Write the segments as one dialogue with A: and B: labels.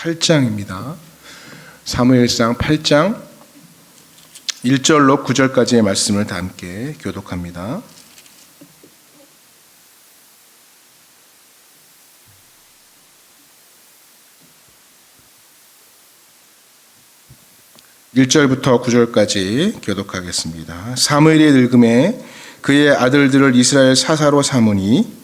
A: 8장입니다. 사무엘상 8장 1절로 9절까지의 말씀을 다 함께 교독합니다. (1절부터) (9절까지) 교독하겠습니다. 사무엘이 늙음에 그의 아들들을 이스라엘 사사로 삼으니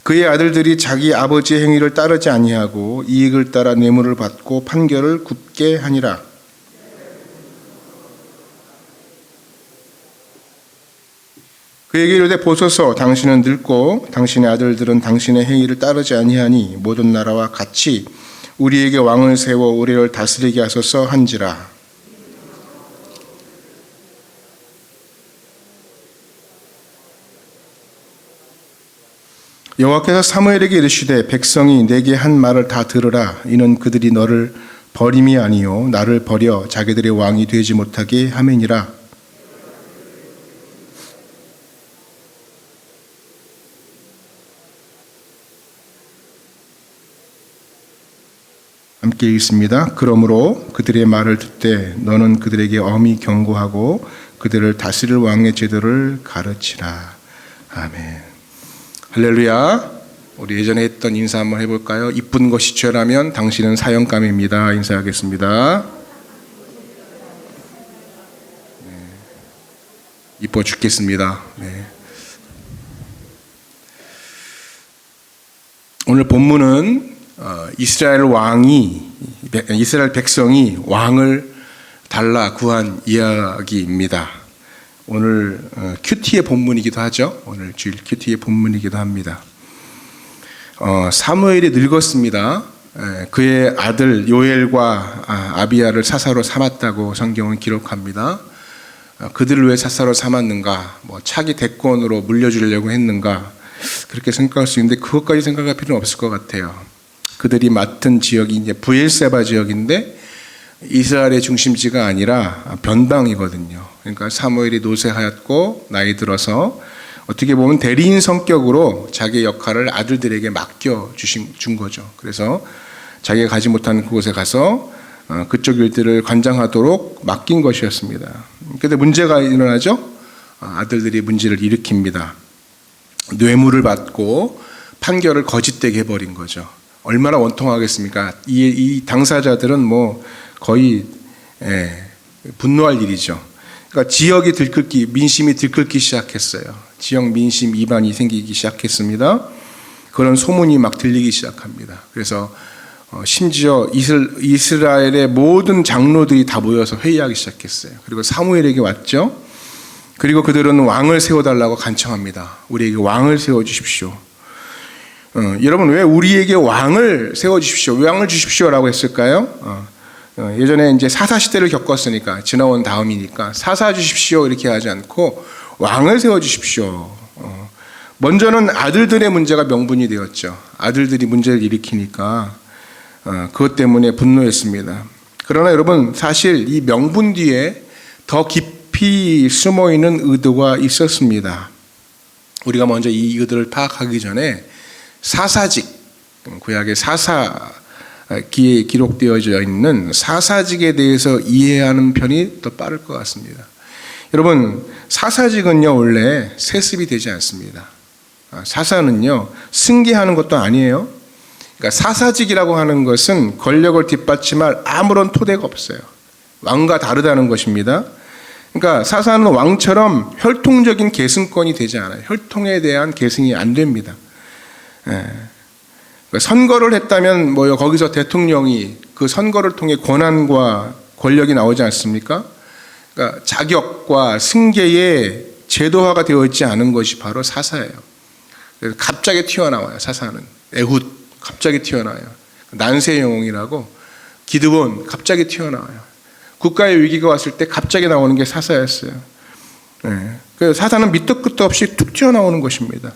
A: 그의 아들들이 자기 아버지의 행위를 따르지 아니하고 이익을 따라 뇌물을 받고 판결을 굽게 하니라. 그에게 이르되 보소서, 당신은 늙고 당신의 아들들은 당신의 행위를 따르지 아니하니 모든 나라와 같이 우리에게 왕을 세워 우리를 다스리게 하소서 한지라. 여호와께서 사무엘에게 이르시되 백성이 내게 한 말을 다 들으라. 이는 그들이 너를 버림이 아니요 나를 버려 자기들의 왕이 되지 못하게 하매니라. 함께 읽습니다. 그러므로 그들의 말을 듣되 너는 그들에게 엄히 경고하고 그들을 다스릴 왕의 제도를 가르치라. 아멘. 할렐루야. 우리 예전에 했던 인사 한번 해볼까요? 이쁜 것이 죄라면 당신은 사형감입니다. 인사하겠습니다. 네. 이뻐 죽겠습니다. 네. 오늘 본문은 이스라엘 백성이 왕을 달라 구한 이야기입니다. 오늘 큐티의 본문이기도 하죠. 오늘 주일 큐티의 본문이기도 합니다. 사무엘이 늙었습니다. 그의 아들 요엘과 아비야를 사사로 삼았다고 성경은 기록합니다. 그들을 왜 사사로 삼았는가? 차기 대권으로 물려주려고 했는가? 그렇게 생각할 수 있는데 그것까지 생각할 필요는 없을 것 같아요. 그들이 맡은 지역이 이제 브엘세바 지역인데 이스라엘의 중심지가 아니라 변방이거든요. 그러니까 사무엘이 노쇠하였고 나이 들어서 어떻게 보면 대리인 성격으로 자기의 역할을 아들들에게 맡겨준 거죠. 그래서 자기가 가지 못하는 그곳에 가서 그쪽 일들을 관장하도록 맡긴 것이었습니다. 그런데 문제가 일어나죠. 아들들이 문제를 일으킵니다. 뇌물을 받고 판결을 거짓되게 해버린 거죠. 얼마나 원통하겠습니까? 이 당사자들은 거의 분노할 일이죠. 그러니까 지역이 민심이 들끓기 시작했어요. 지역 민심 이반이 생기기 시작했습니다. 그런 소문이 막 들리기 시작합니다. 그래서 심지어 이스라엘의 모든 장로들이 다 모여서 회의하기 시작했어요. 그리고 사무엘에게 왔죠. 그리고 그들은 왕을 세워달라고 간청합니다. 우리에게 왕을 세워주십시오. 여러분, 왜 우리에게 왕을 세워주십시오, 왕을 주십시오라고 했을까요? 예전에 이제 사사시대를 겪었으니까, 지나온 다음이니까 사사 주십시오 이렇게 하지 않고 왕을 세워주십시오. 먼저는 아들들의 문제가 명분이 되었죠. 아들들이 문제를 일으키니까 그것 때문에 분노했습니다. 그러나 여러분, 사실 이 명분 뒤에 더 깊이 숨어있는 의도가 있었습니다. 우리가 먼저 이 의도를 파악하기 전에 사사직, 구약의 사사기에 기록되어져 있는 사사직에 대해서 이해하는 편이 더 빠를 것 같습니다. 여러분, 사사직은요 원래 세습이 되지 않습니다. 사사는요 승계하는 것도 아니에요. 그러니까 사사직이라고 하는 것은 권력을 뒷받침할 아무런 토대가 없어요. 왕과 다르다는 것입니다. 그러니까 사사는 왕처럼 혈통적인 계승권이 되지 않아요. 혈통에 대한 계승이 안 됩니다. 선거를 했다면 거기서 대통령이 그 선거를 통해 권한과 권력이 나오지 않습니까? 그러니까 자격과 승계의 제도화가 되어 있지 않은 것이 바로 사사예요. 그래서 갑자기 튀어나와요. 사사는 에훗 갑자기 튀어나와요. 난세 영웅이라고 기드온 갑자기 튀어나와요. 국가의 위기가 왔을 때 갑자기 나오는 게 사사였어요. 그래서 사사는 밑도 끝도 없이 툭 튀어나오는 것입니다.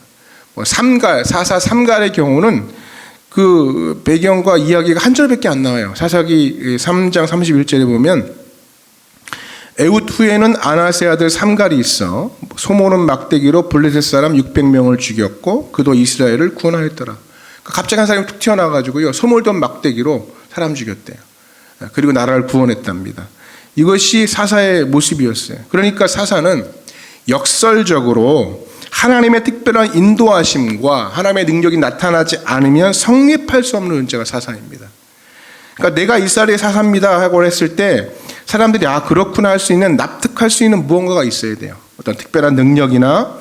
A: 사사 삼갈의 경우는 그 배경과 이야기가 한 절밖에 안 나와요. 사사기 3장 31절에 보면 에훗 후에는 아나세 아들 삼갈이 있어 소모는 막대기로 블레셋 사람 600명을 죽였고 그도 이스라엘을 구원하였더라. 갑자기 한 사람이 툭 튀어나와가지고요, 소몰던 막대기로 사람 죽였대요. 그리고 나라를 구원했답니다. 이것이 사사의 모습이었어요. 그러니까 사사는 역설적으로 하나님의 특별한 인도하심과 하나님의 능력이 나타나지 않으면 성립할 수 없는 존재가 사사입니다. 그러니까 내가 이스라엘의 사사입니다 하고 했을 때 사람들이 그렇구나 할 수 있는, 납득할 수 있는 무언가가 있어야 돼요. 어떤 특별한 능력이나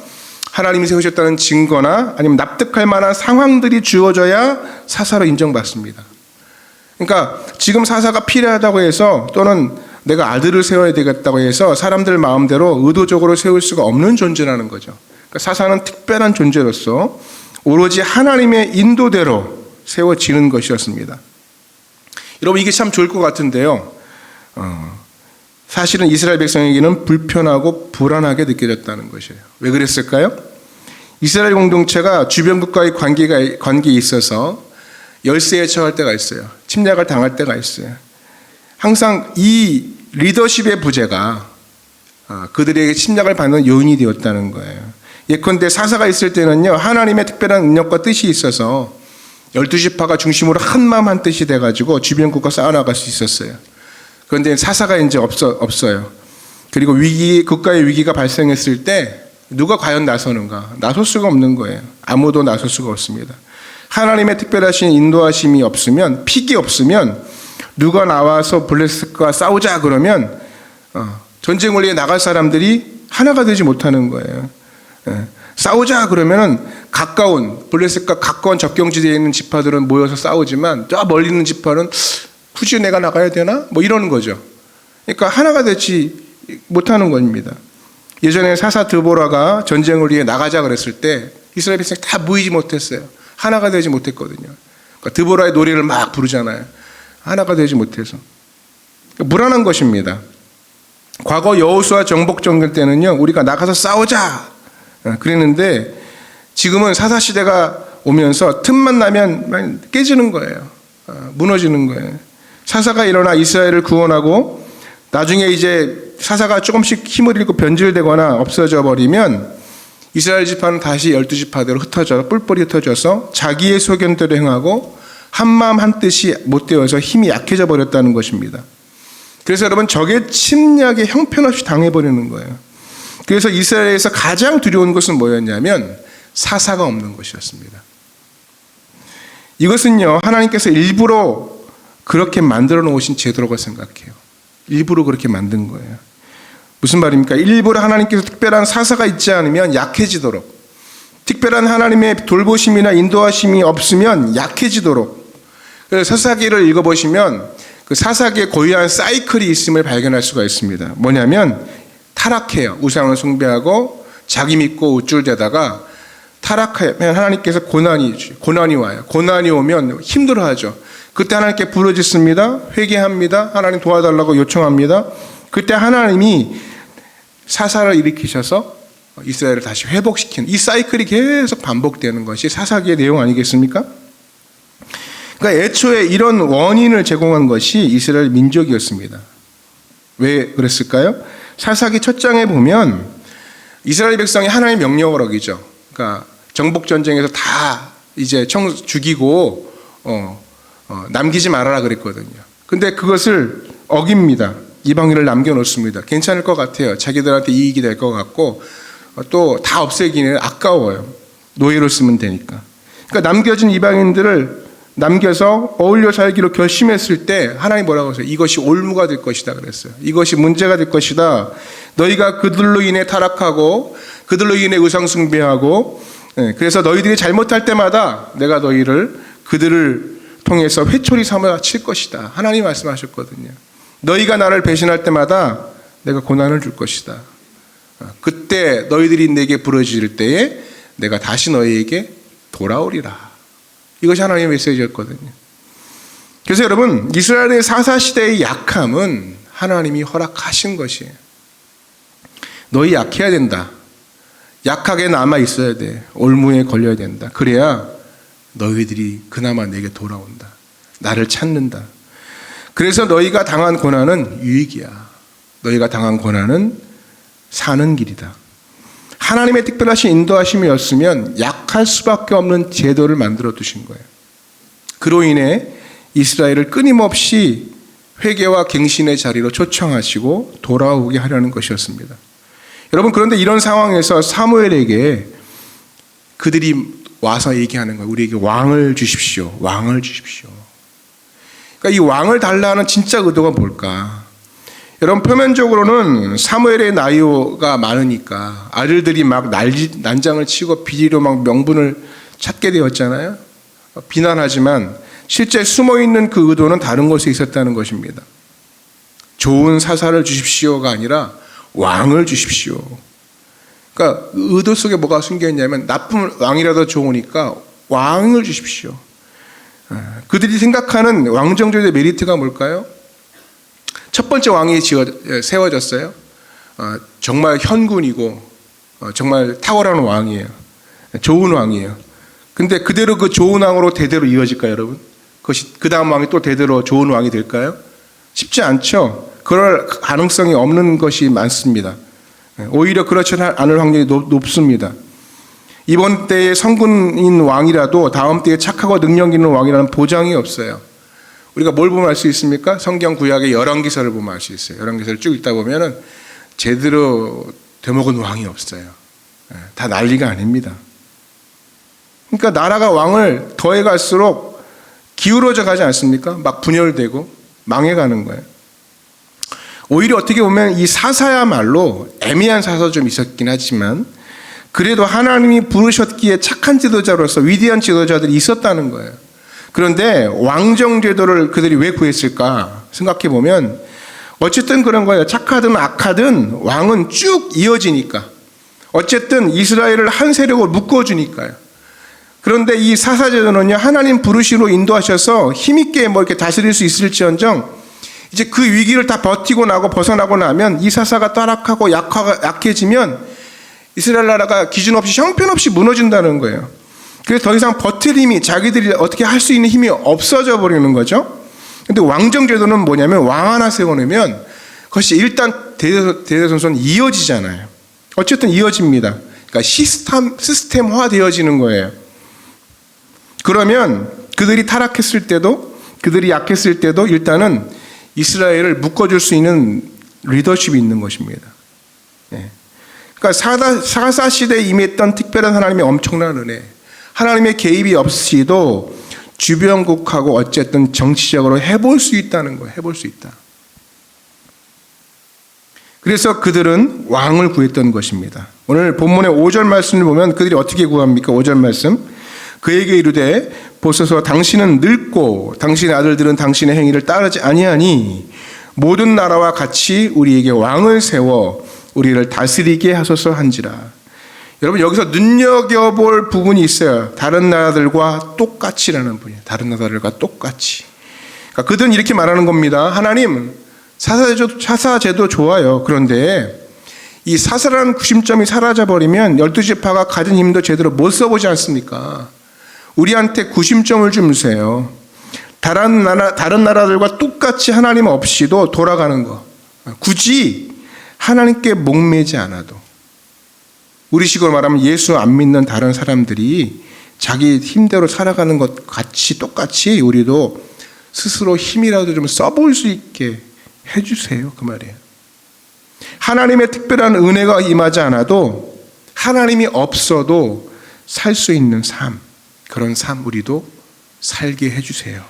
A: 하나님이 세우셨다는 증거나 아니면 납득할 만한 상황들이 주어져야 사사로 인정받습니다. 그러니까 지금 사사가 필요하다고 해서, 또는 내가 아들을 세워야 되겠다고 해서 사람들 마음대로 의도적으로 세울 수가 없는 존재라는 거죠. 그러니까 사사는 특별한 존재로서 오로지 하나님의 인도대로 세워지는 것이었습니다. 여러분, 이게 참 좋을 것 같은데요. 사실은 이스라엘 백성에게는 불편하고 불안하게 느껴졌다는 것이에요. 왜 그랬을까요? 이스라엘 공동체가 주변 국가의 관계에 있어서 열세에 처할 때가 있어요. 침략을 당할 때가 있어요. 항상 이 리더십의 부재가 그들에게 침략을 받는 요인이 되었다는 거예요. 예컨대 사사가 있을 때는요, 하나님의 특별한 능력과 뜻이 있어서 12지파가 중심으로 한마음 한뜻이 돼가지고 주변 국가 쌓아나갈 수 있었어요. 그런데 사사가 이제 없어요. 그리고 국가의 위기가 발생했을 때 누가 과연 나서는가? 나설 수가 없는 거예요. 아무도 나설 수가 없습니다. 하나님의 특별하신 인도하심이 없으면, 픽이 없으면 누가 나와서 블레셋과 싸우자 그러면 전쟁을 위해 나갈 사람들이 하나가 되지 못하는 거예요. 싸우자 그러면은 블레셋과 가까운 접경지대에 있는 지파들은 모여서 싸우지만 저 멀리 있는 지파는 굳이 내가 나가야 되나? 뭐 이러는 거죠. 그러니까 하나가 되지 못하는 겁니다. 예전에 사사 드보라가 전쟁을 위해 나가자 그랬을 때 이스라엘 백성이 다 모이지 못했어요. 하나가 되지 못했거든요. 그러니까 드보라의 노래를 막 부르잖아요. 하나가 되지 못해서. 그러니까 불안한 것입니다. 과거 여호수아 정복 정권 때는요, 우리가 나가서 싸우자 그랬는데 지금은 사사 시대가 오면서 틈만 나면 깨지는 거예요. 무너지는 거예요. 사사가 일어나 이스라엘을 구원하고 나중에 이제 사사가 조금씩 힘을 잃고 변질되거나 없어져 버리면 이스라엘 지파는 다시 12지파대로 뿔뿔이 흩어져서 자기의 소견대로 행하고 한마음 한뜻이 못 되어서 힘이 약해져 버렸다는 것입니다. 그래서 여러분, 적의 침략에 형편없이 당해버리는 거예요. 그래서 이스라엘에서 가장 두려운 것은 뭐였냐면 사사가 없는 것이었습니다. 이것은요, 하나님께서 일부러 그렇게 만들어 놓으신 제도라고 생각해요. 일부러 그렇게 만든 거예요. 무슨 말입니까? 일부러 하나님께서 특별한 사사가 있지 않으면 약해지도록, 특별한 하나님의 돌보심이나 인도하심이 없으면 약해지도록. 그래서 사사기를 읽어보시면 그 사사기에 고유한 사이클이 있음을 발견할 수가 있습니다. 뭐냐면 타락해요. 우상을 숭배하고 자기 믿고 우쭐대다가 타락하면 하나님께서 고난이 와요. 고난이 오면 힘들어하죠. 그때 하나님께 부르짖습니다. 회개합니다. 하나님 도와달라고 요청합니다. 그때 하나님이 사사를 일으키셔서 이스라엘을 다시 회복시키는, 이 사이클이 계속 반복되는 것이 사사기의 내용 아니겠습니까? 그러니까 애초에 이런 원인을 제공한 것이 이스라엘 민족이었습니다. 왜 그랬을까요? 사사기 첫 장에 보면 이스라엘 백성이 하나님의 명령을 어기죠. 그러니까 정복 전쟁에서 다 이제 죽이고 남기지 말아라 그랬거든요. 근데 그것을 어깁니다. 이방인을 남겨놓습니다. 괜찮을 것 같아요. 자기들한테 이익이 될 것 같고 또 다 없애기는 아까워요. 노예로 쓰면 되니까. 그러니까 남겨진 이방인들을 남겨서 어울려 살기로 결심했을 때 하나님 뭐라고 하세요? 이것이 올무가 될 것이다 그랬어요. 이것이 문제가 될 것이다. 너희가 그들로 인해 타락하고 그들로 인해 의상 숭배하고, 그래서 너희들이 잘못할 때마다 내가 그들을 통해서 회초리 삼아 칠 것이다. 하나님 말씀하셨거든요. 너희가 나를 배신할 때마다 내가 고난을 줄 것이다. 그때 너희들이 내게 부르짖을 때에 내가 다시 너희에게 돌아오리라. 이것이 하나님의 메시지였거든요. 그래서 여러분, 이스라엘의 사사시대의 약함은 하나님이 허락하신 것이에요. 너희 약해야 된다. 약하게 남아 있어야 돼. 올무에 걸려야 된다. 그래야 너희들이 그나마 내게 돌아온다. 나를 찾는다. 그래서 너희가 당한 고난은 유익이야. 너희가 당한 고난은 사는 길이다. 하나님의 특별하신 인도하심이었으면 약할 수밖에 없는 제도를 만들어 두신 거예요. 그로 인해 이스라엘을 끊임없이 회개와 갱신의 자리로 초청하시고 돌아오게 하려는 것이었습니다. 여러분, 그런데 이런 상황에서 사무엘에게 그들이 와서 얘기하는 거예요. 우리에게 왕을 주십시오. 왕을 주십시오. 그러니까 이 왕을 달라는 진짜 의도가 뭘까? 여러분, 표면적으로는 사무엘의 나이가 많으니까 아들들이 막 난장을 치고 비리로 막 명분을 찾게 되었잖아요. 비난하지만 실제 숨어있는 그 의도는 다른 곳에 있었다는 것입니다. 좋은 사사를 주십시오가 아니라 왕을 주십시오. 그러니까 의도 속에 뭐가 숨겨있냐면 나쁜 왕이라도 좋으니까 왕을 주십시오. 그들이 생각하는 왕정제도의 메리트가 뭘까요? 첫 번째 왕이 세워졌어요. 정말 현군이고 정말 탁월한 왕이에요. 좋은 왕이에요. 근데 그대로 그 좋은 왕으로 대대로 이어질까요, 여러분? 그것이 그 다음 왕이 또 대대로 좋은 왕이 될까요? 쉽지 않죠. 그럴 가능성이 없는 것이 많습니다. 오히려 그렇지 않을 확률이 높습니다. 이번 때의 성군인 왕이라도 다음 때에 착하고 능력 있는 왕이라는 보장이 없어요. 우리가 뭘 보면 알 수 있습니까? 성경 구약의 열왕기서를 보면 알 수 있어요. 열왕기서를 쭉 읽다 보면은 제대로 되먹은 왕이 없어요. 다 난리가 아닙니다. 그러니까 나라가 왕을 더해 갈수록 기울어져 가지 않습니까? 막 분열되고 망해가는 거예요. 오히려 어떻게 보면 이 사사야말로 애매한 사사 좀 있었긴 하지만 그래도 하나님이 부르셨기에 착한 지도자로서 위대한 지도자들이 있었다는 거예요. 그런데 왕정제도를 그들이 왜 구했을까 생각해 보면 어쨌든 그런 거예요. 착하든 악하든 왕은 쭉 이어지니까. 어쨌든 이스라엘을 한 세력으로 묶어주니까요. 그런데 이 사사제도는요, 하나님 부르시로 인도하셔서 힘있게 뭐 이렇게 다스릴 수 있을지언정 이제 그 위기를 다 버티고 나고 벗어나고 나면 이 사사가 타락하고 약해지면 이스라엘 나라가 기준 없이 형편없이 무너진다는 거예요. 그래서 더 이상 버틸 힘이 자기들이 어떻게 할 수 있는 힘이 없어져 버리는 거죠. 근데 왕정제도는 뭐냐면 왕 하나 세워놓으면 그것이 일단 대대손손 이어지잖아요. 어쨌든 이어집니다. 그러니까 시스템화 되어지는 거예요. 그러면 그들이 타락했을 때도 그들이 약했을 때도 일단은 이스라엘을 묶어줄 수 있는 리더십이 있는 것입니다. 그러니까 사사 시대에 임했던 특별한 하나님의 엄청난 은혜, 하나님의 개입이 없이도 주변국하고 어쨌든 정치적으로 해볼 수 있다는 거예요. 해볼 수 있다. 그래서 그들은 왕을 구했던 것입니다. 오늘 본문의 5절 말씀을 보면 그들이 어떻게 구합니까? 5절 말씀. 그에게 이르되 보소서 당신은 늙고 당신의 아들들은 당신의 행위를 따르지 아니하니 모든 나라와 같이 우리에게 왕을 세워 우리를 다스리게 하소서 한지라. 여러분, 여기서 눈여겨볼 부분이 있어요. 다른 나라들과 똑같이라는 분이에요. 다른 나라들과 똑같이. 그러니까 그들은 이렇게 말하는 겁니다. 하나님, 사사제도 좋아요. 그런데 이 사사라는 구심점이 사라져버리면 12지파가 가진 힘도 제대로 못 써보지 않습니까? 우리한테 구심점을 좀 주세요. 다른 나라들과 똑같이 하나님 없이도 돌아가는 거. 굳이 하나님께 목매지 않아도. 우리식으로 말하면 예수 안 믿는 다른 사람들이 자기 힘대로 살아가는 것 같이 똑같이 우리도 스스로 힘이라도 좀 써볼 수 있게 해주세요. 그 말이에요. 하나님의 특별한 은혜가 임하지 않아도 하나님이 없어도 살 수 있는 삶, 그런 삶 우리도 살게 해주세요.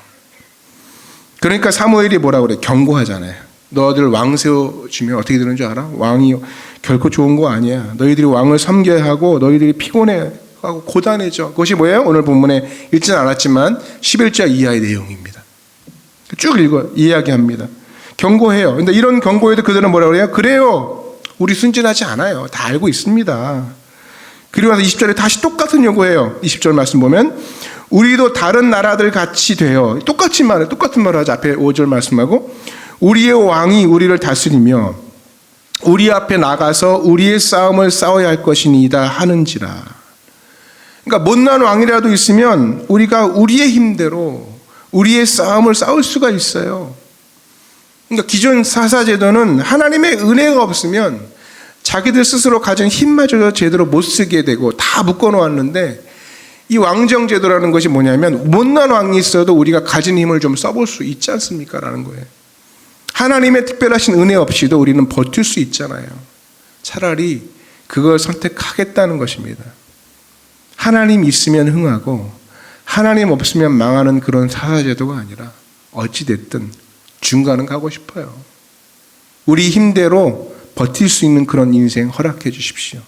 A: 그러니까 사무엘이 뭐라고 그래? 경고하잖아요. 너희들 왕 세워주면 어떻게 되는 줄 알아? 왕이 결코 좋은 거 아니야. 너희들이 왕을 섬겨야 하고 너희들이 피곤해하고 고단해져. 그것이 뭐예요? 오늘 본문에 읽지는 않았지만 11절 이하의 내용입니다. 쭉 이야기합니다. 경고해요. 근데 이런 경고에도 그들은 뭐라고 그래요? 그래요. 우리 순진하지 않아요. 다 알고 있습니다. 그리고 나서 20절에 다시 똑같은 요구해요. 20절 말씀 보면 우리도 다른 나라들 같이 돼요. 똑같은 말을 하죠. 앞에 5절 말씀하고 우리의 왕이 우리를 다스리며 우리 앞에 나가서 우리의 싸움을 싸워야 할 것이니이다 하는지라. 그러니까 못난 왕이라도 있으면 우리가 우리의 힘대로 우리의 싸움을 싸울 수가 있어요. 그러니까 기존 사사제도는 하나님의 은혜가 없으면 자기들 스스로 가진 힘마저도 제대로 못 쓰게 되고 다 묶어놓았는데, 이 왕정제도라는 것이 뭐냐면 못난 왕이 있어도 우리가 가진 힘을 좀 써볼 수 있지 않습니까? 라는 거예요. 하나님의 특별하신 은혜 없이도 우리는 버틸 수 있잖아요. 차라리 그걸 선택하겠다는 것입니다. 하나님 있으면 흥하고 하나님 없으면 망하는 그런 사사제도가 아니라 어찌됐든 중간은 가고 싶어요. 우리 힘대로 버틸 수 있는 그런 인생 허락해 주십시오.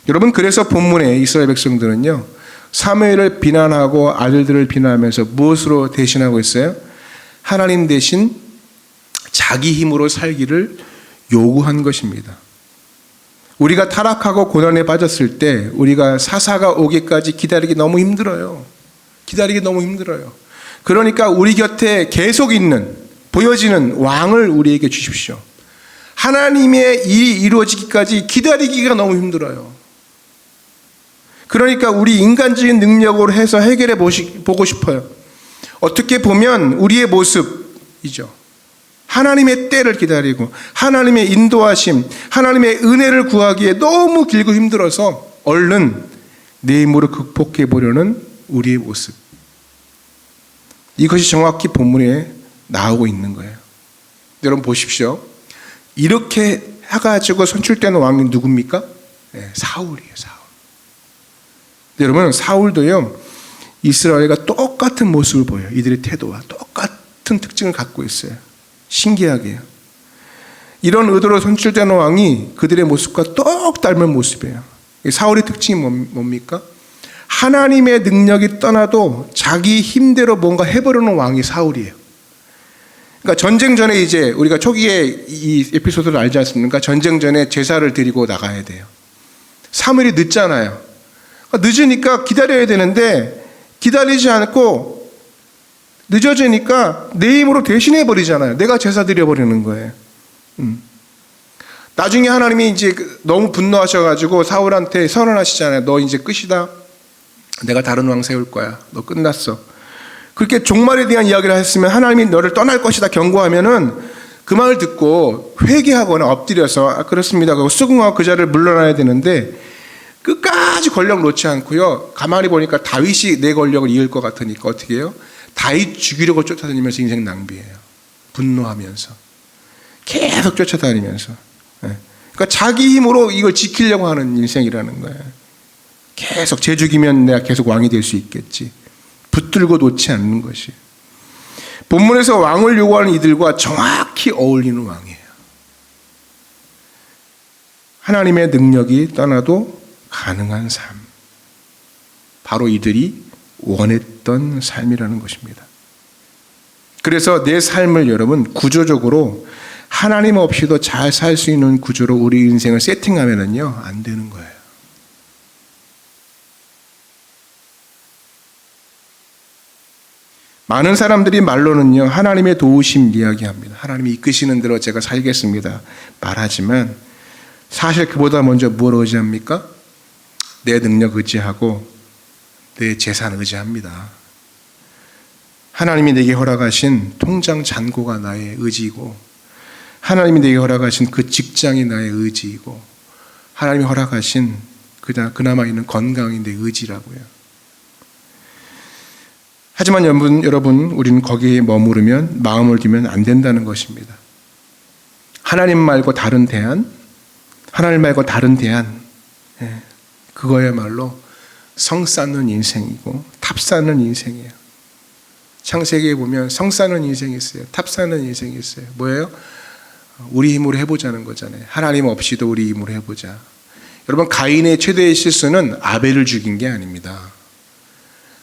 A: 여러분, 그래서 본문에 이스라엘 백성들은요, 사무엘을 비난하고 아들들을 비난하면서 무엇으로 대신하고 있어요? 하나님 대신 자기 힘으로 살기를 요구한 것입니다. 우리가 타락하고 고난에 빠졌을 때 우리가 사사가 오기까지 기다리기 너무 힘들어요. 기다리기 너무 힘들어요. 그러니까 우리 곁에 계속 있는, 보여지는 왕을 우리에게 주십시오. 하나님의 일이 이루어지기까지 기다리기가 너무 힘들어요. 그러니까 우리 인간적인 능력으로 해서 해결해 보고 싶어요. 어떻게 보면 우리의 모습이죠. 하나님의 때를 기다리고 하나님의 인도하심, 하나님의 은혜를 구하기에 너무 길고 힘들어서 얼른 내 힘으로 극복해 보려는 우리의 모습. 이것이 정확히 본문에 나오고 있는 거예요. 여러분 보십시오. 이렇게 해가지고 선출된 왕이 누굽니까? 네, 사울이에요. 사울. 여러분, 사울도요, 이스라엘과 똑같은 모습을 보여요. 이들의 태도와 똑같은 특징을 갖고 있어요. 신기하게요. 이런 의도로 선출된 왕이 그들의 모습과 똑 닮은 모습이에요. 사울의 특징이 뭡니까? 하나님의 능력이 떠나도 자기 힘대로 뭔가 해버리는 왕이 사울이에요. 그러니까 전쟁 전에 이제 우리가 초기에 이 에피소드를 알지 않습니까? 전쟁 전에 제사를 드리고 나가야 돼요. 사무엘이 늦잖아요. 늦으니까 기다려야 되는데 기다리지 않고 늦어지니까 내 힘으로 대신해 버리잖아요. 내가 제사 드려버리는 거예요. 나중에 하나님이 이제 너무 분노하셔가지고 사울한테 선언하시잖아요. 너 이제 끝이다. 내가 다른 왕 세울 거야. 너 끝났어. 그렇게 종말에 대한 이야기를 했으면 하나님이 너를 떠날 것이다 경고하면은 그 말을 듣고 회개하거나 엎드려서 그렇습니다 하고 수긍하고 그 자리를 물러나야 되는데 끝까지 권력 놓지 않고요. 가만히 보니까 다윗이 내 권력을 이을 것 같으니까 어떻게 해요? 다윗 죽이려고 쫓아다니면서 인생 낭비해요. 분노하면서 계속 쫓아다니면서. 그러니까 자기 힘으로 이걸 지키려고 하는 인생이라는 거예요. 계속 쟤 죽이면 내가 계속 왕이 될 수 있겠지. 붙들고 놓지 않는 것이. 본문에서 왕을 요구하는 이들과 정확히 어울리는 왕이에요. 하나님의 능력이 떠나도 가능한 삶. 바로 이들이 원했던 삶이라는 것입니다. 그래서 내 삶을 여러분 구조적으로 하나님 없이도 잘 살 수 있는 구조로 우리 인생을 세팅하면은요, 안 되는 거예요. 많은 사람들이 말로는요, 하나님의 도우심 이야기합니다. 하나님이 이끄시는 대로 제가 살겠습니다. 말하지만 사실 그보다 먼저 뭘 의지합니까? 내 능력 의지하고 내 재산 의지합니다. 하나님이 내게 허락하신 통장 잔고가 나의 의지이고, 하나님이 내게 허락하신 그 직장이 나의 의지이고, 하나님이 허락하신 그나마 있는 건강이 내 의지라고요. 하지만 여러분, 우리는 거기에 머무르면, 마음을 두면 안 된다는 것입니다. 하나님 말고 다른 대안, 하나님 말고 다른 대안, 그거야말로 성 쌓는 인생이고 탑 쌓는 인생이에요. 창세기에 보면 성 쌓는 인생이 있어요. 탑 쌓는 인생이 있어요. 뭐예요? 우리 힘으로 해보자는 거잖아요. 하나님 없이도 우리 힘으로 해보자. 여러분, 가인의 최대의 실수는 아벨을 죽인 게 아닙니다.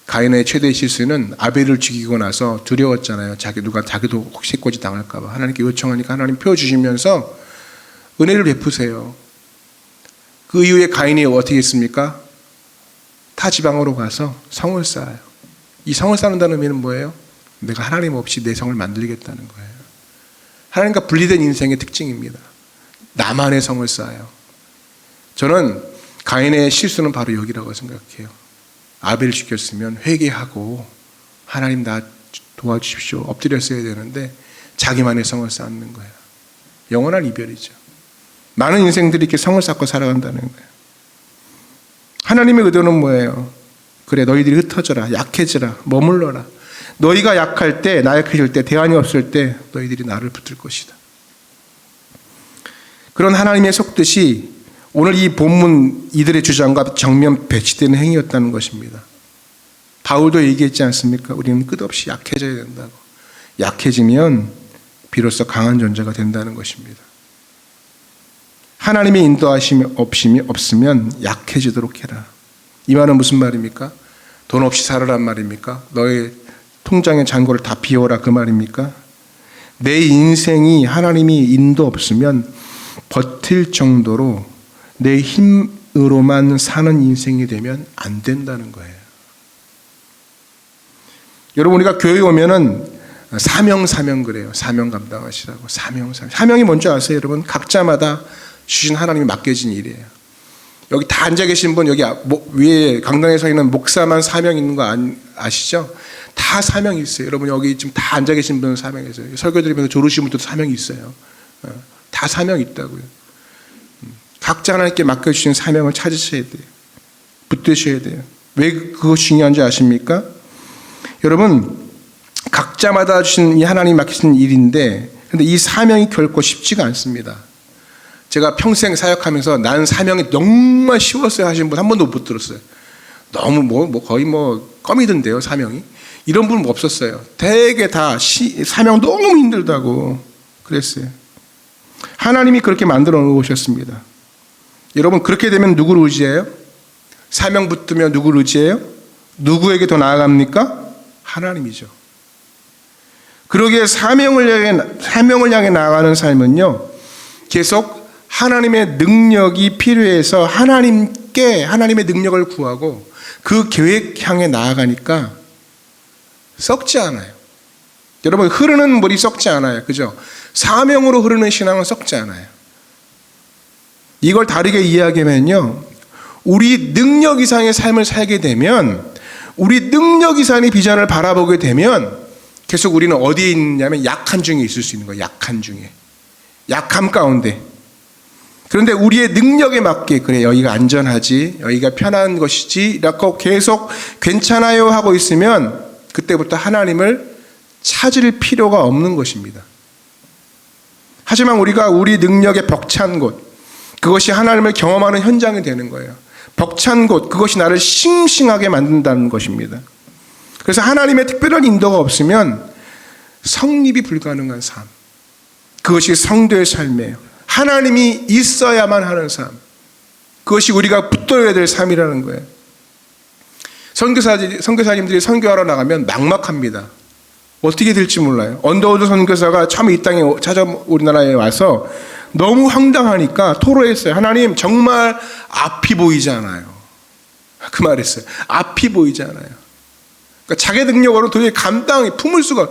A: 가인의 최대의 실수는 아벨을 죽이고 나서 두려웠잖아요. 자기도 혹시 해코지 당할까 봐. 하나님께 요청하니까 하나님 펴주시면서 은혜를 베푸세요. 그 이후에 가인이 어떻게 했습니까? 타 지방으로 가서 성을 쌓아요. 이 성을 쌓는다는 의미는 뭐예요? 내가 하나님 없이 내 성을 만들겠다는 거예요. 하나님과 분리된 인생의 특징입니다. 나만의 성을 쌓아요. 저는 가인의 실수는 바로 여기라고 생각해요. 아벨을 죽였으면 회개하고 하나님 나 도와주십시오. 엎드렸어야 되는데 자기만의 성을 쌓는 거예요. 영원한 이별이죠. 많은 인생들이 이렇게 성을 쌓고 살아간다는 거예요. 하나님의 의도는 뭐예요? 그래, 너희들이 흩어져라, 약해져라, 머물러라. 너희가 약할 때, 나약해질 때, 대안이 없을 때 너희들이 나를 붙들 것이다. 그런 하나님의 속뜻이 오늘 이 본문 이들의 주장과 정면 배치되는 행위였다는 것입니다. 바울도 얘기했지 않습니까? 우리는 끝없이 약해져야 된다고. 약해지면 비로소 강한 존재가 된다는 것입니다. 하나님의 인도하심이 없으면 약해지도록 해라. 이 말은 무슨 말입니까? 돈 없이 살아란 말입니까? 너의 통장의 잔고를 다 비워라 그 말입니까? 내 인생이 하나님이 인도 없으면 버틸 정도로 내 힘으로만 사는 인생이 되면 안 된다는 거예요. 여러분, 우리가 교회에 오면은 사명 그래요. 사명 감당하시라고. 사명이 뭔지 아세요, 여러분? 각자마다 주신 하나님이 맡겨진 일이에요. 여기 다 앉아 계신 분, 여기 위에 강당에 서 있는 목사만 사명 있는 거 아시죠? 다 사명이 있어요. 여러분, 여기 지금 다 앉아 계신 분은 사명이 있어요. 설교 드리면서 조르신 분들도 사명이 있어요. 다 사명이 있다고요. 각자 하나님께 맡겨주신 사명을 찾으셔야 돼요. 붙드셔야 돼요. 왜 그것이 중요한지 아십니까? 여러분, 각자마다 주신 이 하나님이 맡기신 일인데, 근데 이 사명이 결코 쉽지가 않습니다. 제가 평생 사역하면서 난 사명이 정말 쉬웠어요 하시는 분 한 번도 못 들었어요. 너무 거의 껌이던데요, 사명이. 이런 분은 없었어요. 되게 다 사명 너무 힘들다고 그랬어요. 하나님이 그렇게 만들어 놓으셨습니다. 여러분, 그렇게 되면 누구를 의지해요? 사명 붙으면 누구를 의지해요? 누구에게 더 나아갑니까? 하나님이죠. 그러기에 사명을 향해 나아가는 삶은요, 계속 하나님의 능력이 필요해서 하나님의 능력을 구하고 그 계획 향해 나아가니까 썩지 않아요. 여러분, 흐르는 물이 썩지 않아요. 그죠? 사명으로 흐르는 신앙은 썩지 않아요. 이걸 다르게 이야기하면요, 우리 능력 이상의 삶을 살게 되면, 우리 능력 이상의 비전을 바라보게 되면 계속 우리는 어디에 있냐면 약한 중에 있을 수 있는 거예요. 약한 중에. 약함 가운데. 그런데 우리의 능력에 맞게, 그래, 여기가 안전하지, 여기가 편한 것이지 라고 계속 괜찮아요 하고 있으면 그때부터 하나님을 찾을 필요가 없는 것입니다. 하지만 우리가 우리 능력에 벅찬 곳, 그것이 하나님을 경험하는 현장이 되는 거예요. 벅찬 곳, 그것이 나를 싱싱하게 만든다는 것입니다. 그래서 하나님의 특별한 인도가 없으면 성립이 불가능한 삶, 그것이 성도의 삶이에요. 하나님이 있어야만 하는 삶, 그것이 우리가 붙들어야 될 삶이라는 거예요. 선교사님들이 선교하러 나가면 막막합니다. 어떻게 될지 몰라요. 언더우드 선교사가 처음 이 땅에 우리나라에 와서 너무 황당하니까 토로했어요. 하나님, 정말 앞이 보이지 않아요. 그 말했어요. 앞이 보이지 않아요. 그러니까 자기 능력으로 도저히 품을 수가,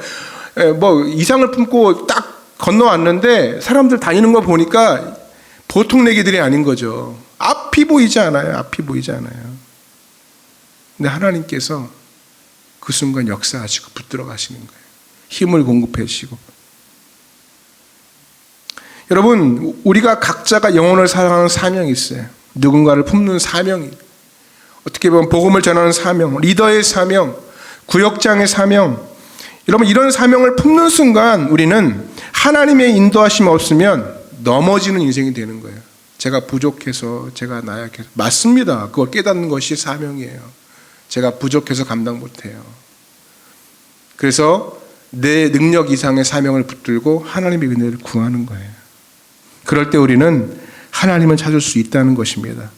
A: 이상을 품고 딱 건너왔는데 사람들 다니는 거 보니까 보통 내기들이 아닌 거죠. 앞이 보이지 않아요. 앞이 보이지 않아요. 근데 하나님께서 그 순간 역사하시고 붙들어 가시는 거예요. 힘을 공급해 주시고. 여러분, 우리가 각자가 영혼을 사랑하는 사명이 있어요. 누군가를 품는 사명이. 어떻게 보면 복음을 전하는 사명, 리더의 사명, 구역장의 사명. 여러분, 이런 사명을 품는 순간 우리는 하나님의 인도하심 없으면 넘어지는 인생이 되는 거예요. 제가 부족해서, 제가 나약해서. 맞습니다. 그걸 깨닫는 것이 사명이에요. 제가 부족해서 감당 못해요. 그래서 내 능력 이상의 사명을 붙들고 하나님의 은혜를 구하는 거예요. 그럴 때 우리는 하나님을 찾을 수 있다는 것입니다.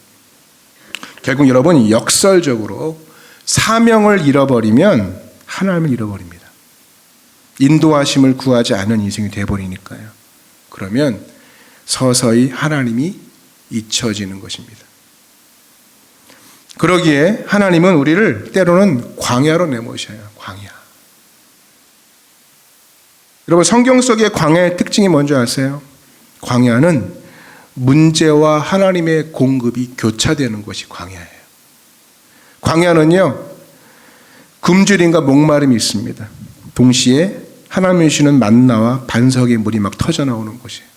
A: 결국 여러분, 역설적으로 사명을 잃어버리면 하나님을 잃어버립니다. 인도하심을 구하지 않은 인생이 되어버리니까요. 그러면 서서히 하나님이 잊혀지는 것입니다. 그러기에 하나님은 우리를 때로는 광야로 내모셔요. 광야. 여러분, 성경 속의 광야의 특징이 뭔지 아세요? 광야는 문제와 하나님의 공급이 교차되는 것이 광야예요. 광야는요, 굶주림과 목마름이 있습니다. 동시에 하나님이 주시는 만나와 반석의 물이 막 터져 나오는 곳이에요.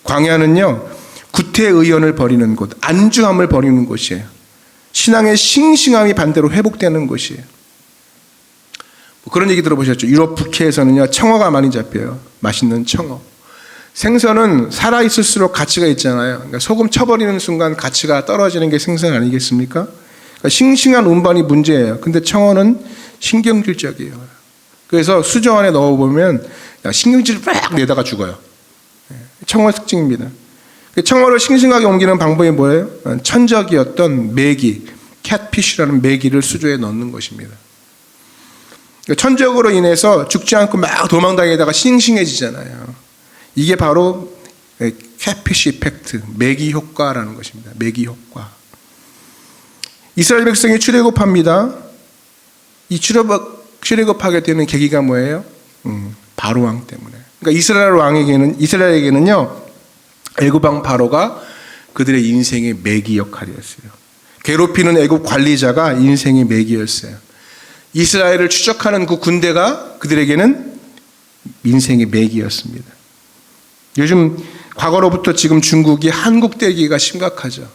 A: 광야는요, 구태의연을 버리는 곳, 안주함을 버리는 곳이에요. 신앙의 싱싱함이 반대로 회복되는 곳이에요. 그런 얘기 들어보셨죠? 유럽 북해에서는요, 청어가 많이 잡혀요. 맛있는 청어. 생선은 살아있을수록 가치가 있잖아요. 그러니까 소금 쳐버리는 순간 가치가 떨어지는 게 생선 아니겠습니까? 그러니까 싱싱한 운반이 문제예요. 근데 청어는 신경질적이에요. 그래서 수저 안에 넣어보면 신경질을 빡 내다가 죽어요. 청어 특징입니다. 청어를 싱싱하게 옮기는 방법이 뭐예요? 천적이었던 메기, 캣피쉬라는 메기를 수조에 넣는 것입니다. 천적으로 인해서 죽지 않고 막 도망다니다가 싱싱해지잖아요. 이게 바로 캣피쉬 이펙트, 메기 효과라는 것입니다. 메기 효과. 이스라엘 백성이 출애굽합니다. 이 출애굽하게 되는 계기가 뭐예요? 바로 왕 때문에. 그러니까 이스라엘에게는요, 애굽 왕 바로가 그들의 인생의 매기 역할이었어요. 괴롭히는 애굽 관리자가 인생의 매기였어요. 이스라엘을 추적하는 그 군대가 그들에게는 인생의 매기였습니다. 요즘 과거로부터 지금 중국이 한국 대기가 심각하죠.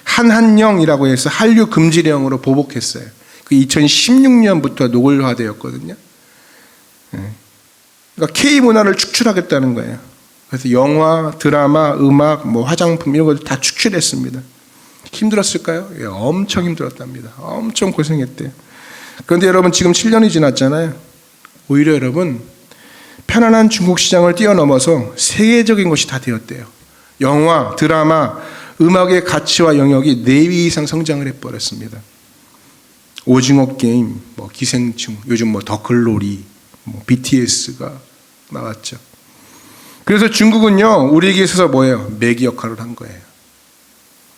A: 한한령이라고 해서 한류 금지령으로 보복했어요. 그 2016년부터 노골화되었거든요. 그러니까 K 문화를 축출하겠다는 거예요. 그래서 영화, 드라마, 음악, 화장품 이런 걸 다 축출했습니다. 힘들었을까요? 예, 엄청 힘들었답니다. 엄청 고생했대요. 그런데 여러분 지금 7년이 지났잖아요. 오히려 여러분 편안한 중국 시장을 뛰어넘어서 세계적인 것이 다 되었대요. 영화, 드라마, 음악의 가치와 영역이 4배 이상 성장을 해버렸습니다. 오징어 게임, 기생충, 요즘 더글로리, BTS가 나왔죠. 그래서 중국은요, 우리에게 있어서 뭐예요? 매기 역할을 한 거예요.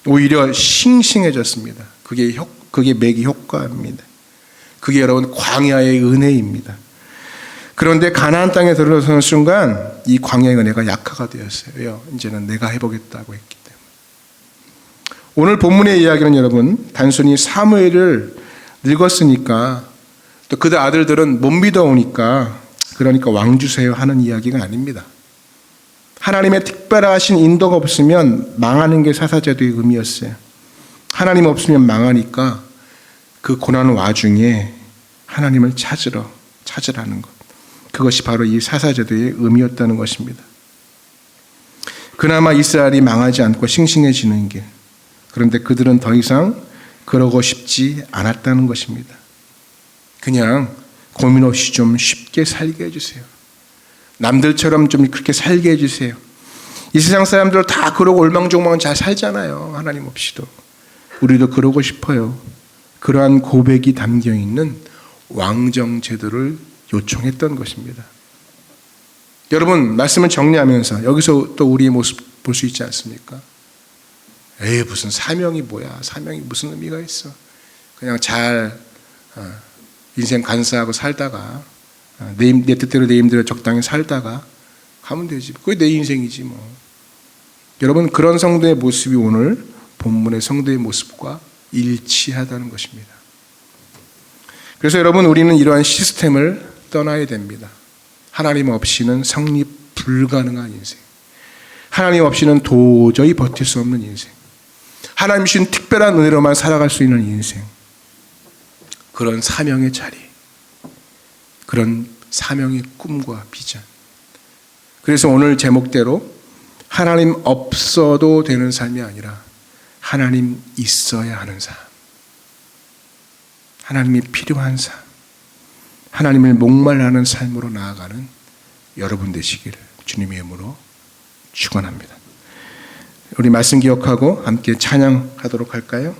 A: 오히려 싱싱해졌습니다. 그게 매기 효과입니다. 그게 여러분 광야의 은혜입니다. 그런데 가나안 땅에 들어서는 순간 이 광야의 은혜가 약화가 되었어요. 왜요? 이제는 내가 해보겠다고 했기 때문에. 오늘 본문의 이야기는 여러분 단순히 사무엘을 늙었으니까 또 그들 아들들은 못 믿어오니까 그러니까 왕 주세요 하는 이야기가 아닙니다. 하나님의 특별하신 인도가 없으면 망하는 게 사사제도의 의미였어요. 하나님 없으면 망하니까 그 고난 와중에 하나님을 찾으라는 것. 그것이 바로 이 사사제도의 의미였다는 것입니다. 그나마 이스라엘이 망하지 않고 싱싱해지는 길. 그런데 그들은 더 이상 그러고 싶지 않았다는 것입니다. 그냥 고민 없이 좀 쉽게 살게 해주세요. 남들처럼 좀 그렇게 살게 해주세요. 이 세상 사람들 다 그러고 올망졸망 잘 살잖아요. 하나님 없이도. 우리도 그러고 싶어요. 그러한 고백이 담겨있는 왕정제도를 요청했던 것입니다. 여러분 말씀을 정리하면서 여기서 또 우리의 모습 볼 수 있지 않습니까? 에이 무슨 사명이 뭐야. 사명이 무슨 의미가 있어. 그냥 잘 인생 간사하고 살다가 내 뜻대로 내 힘대로 적당히 살다가 가면 되지. 그게 내 인생이지 뭐. 여러분 그런 성도의 모습이 오늘 본문의 성도의 모습과 일치하다는 것입니다. 그래서 여러분 우리는 이러한 시스템을 떠나야 됩니다. 하나님 없이는 성립 불가능한 인생. 하나님 없이는 도저히 버틸 수 없는 인생. 하나님 주신 특별한 은혜로만 살아갈 수 있는 인생. 그런 사명의 자리. 그런 사명의 꿈과 비전. 그래서 오늘 제목대로 하나님 없어도 되는 삶이 아니라 하나님 있어야 하는 삶. 하나님이 필요한 삶. 하나님을 목말라하는 삶으로 나아가는 여러분 되시기를 주님의 이름으로 축원합니다. 우리 말씀 기억하고 함께 찬양하도록 할까요?